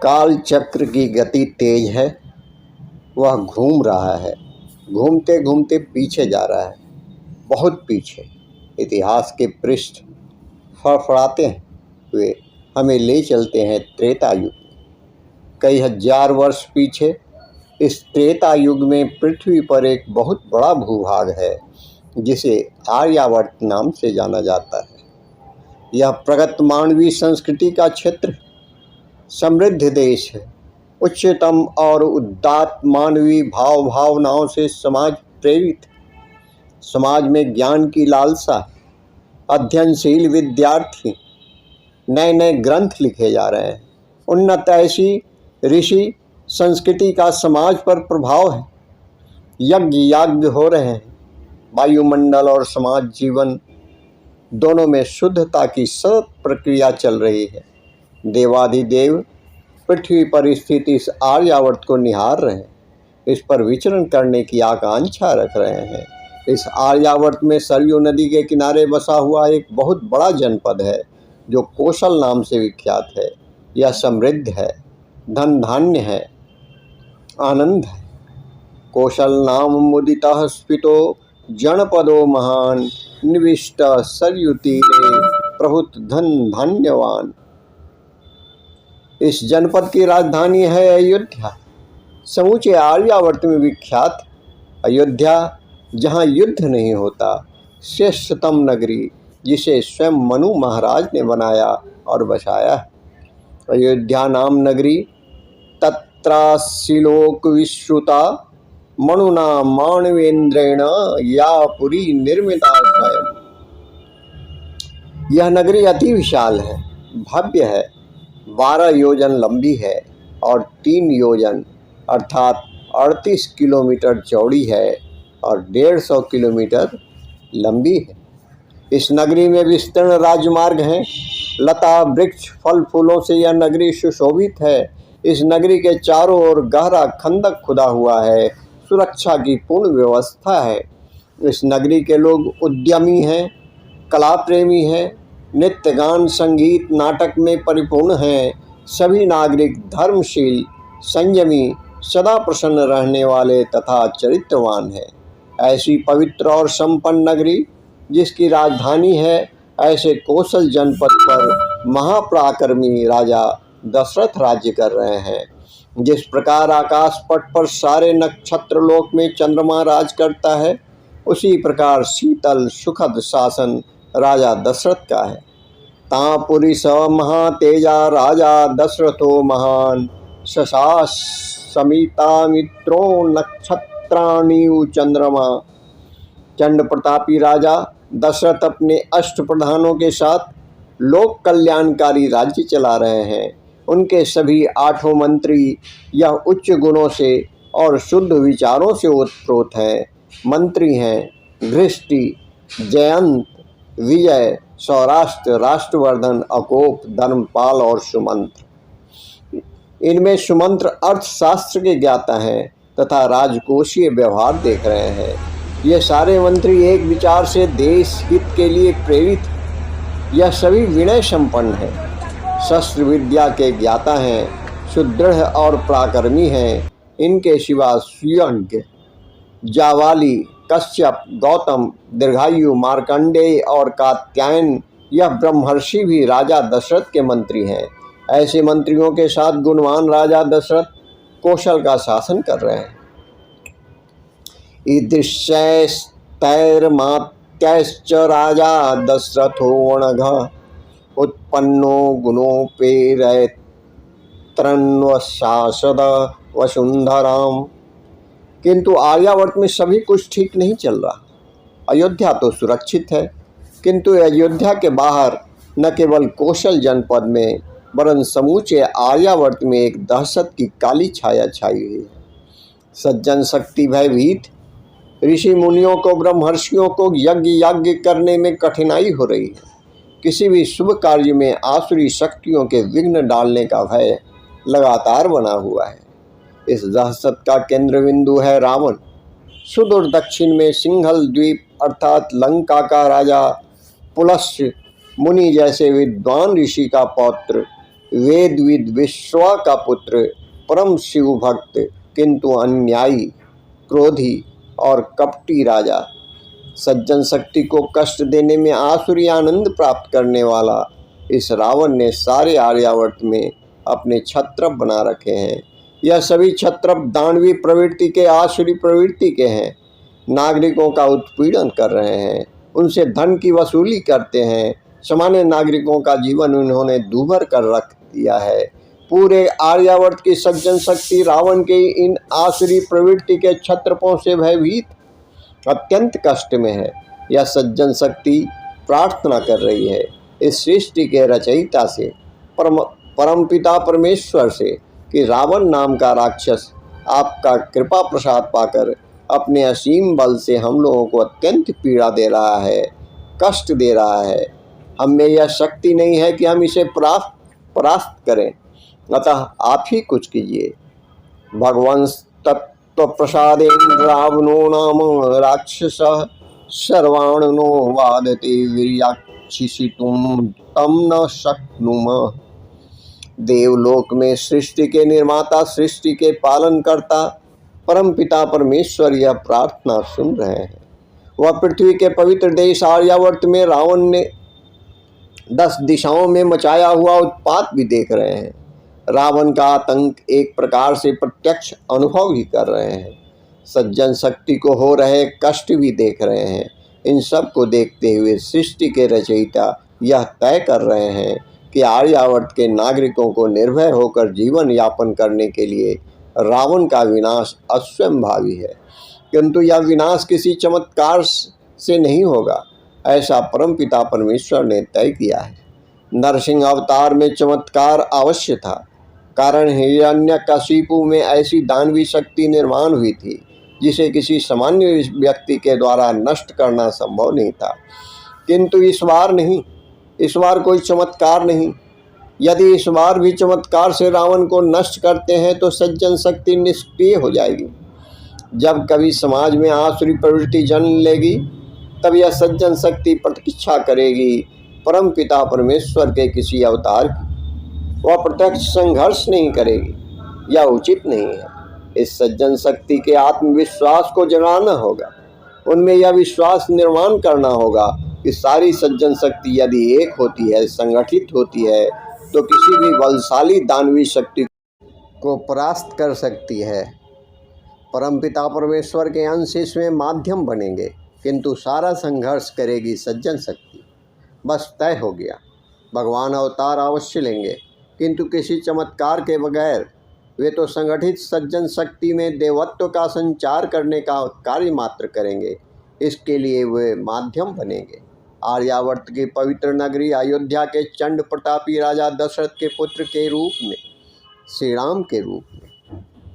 काल चक्र की गति तेज है, वह घूम रहा है, घूमते घूमते पीछे जा रहा है, बहुत पीछे। इतिहास के पृष्ठ फड़फड़ाते हुए हमें ले चलते हैं त्रेता युग में। कई हजार वर्ष पीछे इस त्रेता युग में पृथ्वी पर एक बहुत बड़ा भूभाग है जिसे आर्यावर्त नाम से जाना जाता है। यह प्रगत मानवीय संस्कृति का क्षेत्र, समृद्ध देश है। उच्चतम और उदात्त मानवीय भावनाओं से समाज प्रेरित है। समाज में ज्ञान की लालसा, अध्ययनशील विद्यार्थी, नए नए ग्रंथ लिखे जा रहे हैं। उन्नत ऐसी ऋषि संस्कृति का समाज पर प्रभाव है। यज्ञ याज्ञ हो रहे हैं। वायुमंडल और समाज जीवन दोनों में शुद्धता की सब प्रक्रिया चल रही है। देवाधिदेव पृथ्वी पर स्थित इस आर्यावर्त को निहार रहे हैं, इस पर विचरण करने की आकांक्षा रख रहे हैं। इस आर्यावर्त में सरयू नदी के किनारे बसा हुआ एक बहुत बड़ा जनपद है जो कौशल नाम से विख्यात है। यह समृद्ध है, धन धान्य है, आनंद है। कौशल नाम मुदितः स्फीतो जनपदो महान, निविष्ट सरयू तीरे प्रभुत धन धान्यवान। इस जनपद की राजधानी है अयोध्या, समूचे आर्यावर्त में विख्यात। अयोध्या जहाँ युद्ध नहीं होता, श्रेष्ठतम नगरी जिसे स्वयं मनु महाराज ने बनाया और बसाया। अयोध्या नाम नगरी तत्रासिलोक विश्रुता मनुना मानवेंद्रेण या पुरी निर्मिता स्वयं। यह नगरी अति विशाल है, भव्य है, 12 योजन लंबी है और 3 योजन अर्थात 38 किलोमीटर चौड़ी है और 150 किलोमीटर लंबी है। इस नगरी में विस्तीर्ण राजमार्ग हैं। लता वृक्ष फल फूलों से यह नगरी सुशोभित है। इस नगरी के चारों ओर गहरा खंदक खुदा हुआ है। सुरक्षा की पूर्ण व्यवस्था है। इस नगरी के लोग उद्यमी हैं, कला प्रेमी हैं, नृत्य गान संगीत नाटक में परिपूर्ण हैं। सभी नागरिक धर्मशील, संयमी, सदा प्रसन्न रहने वाले तथा चरित्रवान हैं। ऐसी पवित्र और संपन्न नगरी जिसकी राजधानी है, ऐसे कौशल जनपद पर महापराक्रमी राजा दशरथ राज्य कर रहे हैं। जिस प्रकार आकाश पट पर सारे नक्षत्र लोक में चंद्रमा राज करता है, उसी प्रकार शीतल सुखद शासन राजा दशरथ का है। तापुरी स महातेजा राजा दशरथो महान, शशास समिता मित्रो नक्षत्राणि चंद्रमा। चंड प्रतापी राजा दशरथ अपने अष्ट प्रधानों के साथ लोक कल्याणकारी राज्य चला रहे हैं। उनके सभी 8 मंत्री यह उच्च गुणों से और शुद्ध विचारों से ओतप्रोत हैं। मंत्री हैं घृष्टि, जयंत, विजय, सौराष्ट्र, राष्ट्रवर्धन, अकोप, धर्मपाल और सुमंत्र। इनमें सुमंत्र अर्थशास्त्र के ज्ञाता हैं तथा राजकोषीय व्यवहार देख रहे हैं। ये सारे मंत्री एक विचार से देश हित के लिए प्रेरित। यह सभी विनय संपन्न हैं, शस्त्र विद्या के ज्ञाता हैं, सुदृढ़ और पराक्रमी हैं। इनके सिवा सुयज्ञ, जावाली, कश्यप, गौतम, दीर्घायु, मार्कंडेय और कात्यायन यह ब्रह्मर्षि भी राजा दशरथ के मंत्री हैं। ऐसे मंत्रियों के साथ गुणवान राजा दशरथ कौशल का शासन कर रहे हैं। ईदृशैस्तैर्मात्यैश्च राजा दशरथोऽनघ उत्पन्नो गुणोपेरैत्रन्वशासद वसुंधराम। किंतु आर्यावर्त में सभी कुछ ठीक नहीं चल रहा। अयोध्या तो सुरक्षित है, किंतु अयोध्या के बाहर न केवल कौशल जनपद में वरन समूचे आर्यावर्त में एक दहशत की काली छाया छाई हुई है। सज्जन शक्ति भयभीत, ऋषि मुनियों को, ब्रह्मर्षियों को यज्ञ याज्ञ करने में कठिनाई हो रही है। किसी भी शुभ कार्य में आसुरी शक्तियों के विघ्न डालने का भय लगातार बना हुआ है। इस दहशत का केंद्र बिंदु है रावण। सुदूर दक्षिण में सिंघल द्वीप अर्थात लंका का राजा पुलस्त्य मुनि जैसे विद्वान ऋषि का पौत्र वेदविद विश्वा का पुत्र, परम शिव भक्त किंतु अन्यायी, क्रोधी और कपटी राजा, सज्जन शक्ति को कष्ट देने में आसुरी आनंद प्राप्त करने वाला इस रावण ने सारे आर्यावर्त में अपने छत्रप बना रखे हैं। यह सभी छत्रप दानवी प्रवृत्ति के, आसुरी प्रवृत्ति के हैं। नागरिकों का उत्पीड़न कर रहे हैं, उनसे धन की वसूली करते हैं। सामान्य नागरिकों का जीवन उन्होंने दूभर कर रख दिया है। पूरे आर्यावर्त की सज्जन शक्ति रावण के इन आसुरी प्रवृत्ति के छत्रपों से भयभीत अत्यंत कष्ट में है। यह सज्जन शक्ति प्रार्थना कर रही है इस सृष्टि के रचयिता से, परमपिता परमेश्वर से, कि रावण नाम का राक्षस आपका कृपा प्रसाद पाकर अपने असीम बल से हम लोगों को अत्यंत पीड़ा दे रहा है, कष्ट दे रहा है। हम में यह शक्ति नहीं है कि हम इसे परास्त करें, अतः आप ही कुछ कीजिए। भगवान तत्व प्रसादेन रावणो नाम राक्षस सर्वाणनो वादते वीर्याक्षिषितुं तम न शक्नुमः। देवलोक में सृष्टि के निर्माता, सृष्टि के पालन करता परमपिता परमेश्वर यह प्रार्थना सुन रहे हैं। वह पृथ्वी के पवित्र देश आर्यावर्त में रावण ने 10 दिशाओं में मचाया हुआ उत्पात भी देख रहे हैं। रावण का आतंक एक प्रकार से प्रत्यक्ष अनुभव ही कर रहे हैं। सज्जन शक्ति को हो रहे कष्ट भी देख रहे हैं। इन सब को देखते हुए सृष्टि के रचयिता यह तय कर रहे हैं कि आर्यावर्त के नागरिकों को निर्भय होकर जीवन यापन करने के लिए रावण का विनाश अस्वयंभावी है, किंतु यह विनाश किसी चमत्कार से नहीं होगा, ऐसा परमपिता परमेश्वर ने तय किया है। नरसिंह अवतार में चमत्कार अवश्य था, कारण हिरण्यकशिपु में ऐसी दानवी शक्ति निर्माण हुई थी जिसे किसी सामान्य व्यक्ति के द्वारा नष्ट करना संभव नहीं था। किंतु इस बार नहीं, इस बार कोई चमत्कार नहीं। यदि इस बार भी चमत्कार से रावण को नष्ट करते हैं तो सज्जन शक्ति निष्क्रिय हो जाएगी। जब कभी समाज में आसुरी प्रवृत्ति जन्म लेगी तब यह सज्जन शक्ति प्रतीक्षा करेगी परमपिता परमेश्वर के किसी अवतार की। वह प्रत्यक्ष संघर्ष नहीं करेगी, यह उचित नहीं है। इस सज्जन शक्ति के आत्मविश्वास को जगाना होगा, उनमें यह विश्वास निर्माण करना होगा कि सारी सज्जन शक्ति यदि एक होती है, संगठित होती है, तो किसी भी बलशाली दानवी शक्ति को परास्त कर सकती है। परमपिता परमेश्वर के अंश इसमें माध्यम बनेंगे, किंतु सारा संघर्ष करेगी सज्जन शक्ति। बस तय हो गया, भगवान अवतार अवश्य लेंगे, किंतु किसी चमत्कार के बगैर। वे तो संगठित सज्जन शक्ति में देवत्व का संचार करने का कार्य मात्र करेंगे, इसके लिए वे माध्यम बनेंगे। आर्यावर्त की पवित्र नगरी अयोध्या के चंड प्रतापी राजा दशरथ के पुत्र के रूप में, श्री राम के रूप में